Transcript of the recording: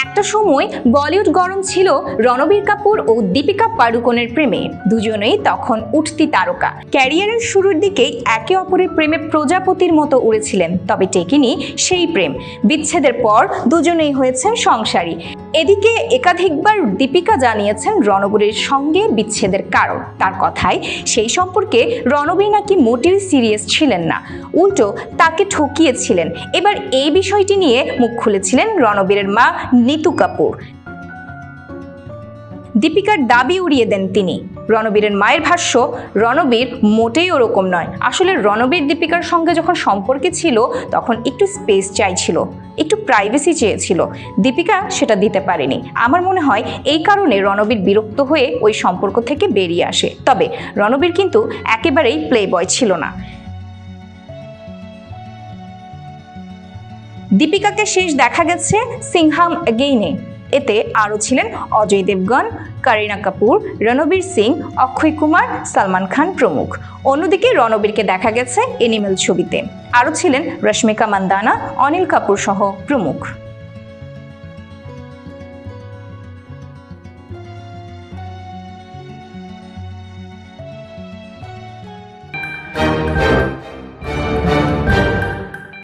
একটা সময় বলিউড গরম ছিল রণবীর কাপুর ও দীপিকা পাড়ুকোনের প্রেমে। দুজনেই তখন উঠতি তারকা। ক্যারিয়ারের শুরুর দিকেই একে অপরের প্রেমে প্রজাপতির মতো উড়েছিলেন, তবে টেকেনি সেই প্রেম। বিচ্ছেদের পর দুজনেই হয়েছেন সংসারী। এদিকে একাধিকবার দীপিকা জানিয়েছেন রণবীরের সঙ্গে বিচ্ছেদের কারণ। তার কথায় সেই সম্পর্কে রণবীর নাকি মোটেও সিরিয়াস ছিলেন না, উল্টো তাকে ঠকিয়েছিলেন। এবার এই বিষয়টি নিয়ে মুখ খুলেছিলেন রণবীরের মা নিতু কাপুর। দীপিকার দাবি উড়িয়ে দেন তিনি। রণবীরের মায়ের ভাষ্য, রণবীর মোটেই ওরকম নয়। আসলে রণবীর দীপিকার সঙ্গে যখন সম্পর্কে ছিল তখন একটু স্পেস চাইছিল, একটু প্রাইভেসি চেয়েছিল। দীপিকা সেটা দিতে পারেনি। আমার মনে হয় এই কারণে রণবীর বিরক্ত হয়ে ওই সম্পর্ক থেকে বেরিয়ে আসে। তবে রণবীর কিন্তু একেবারেই প্লে বয় ছিল না। দীপিকাকে শেষ দেখা গেছে সিংহাম এগেইনে। এতে আরও ছিলেন অজয় দেবগন, করিনা কাপুর, রণবীর সিং, অক্ষয় কুমার, সালমান খান প্রমুখ। অন্যদিকে রণবীরকে দেখা গেছে এনিমেল ছবিতে। আরও ছিলেন রশ্মিকা মান্দানা, অনিল কাপুর সহ প্রমুখ।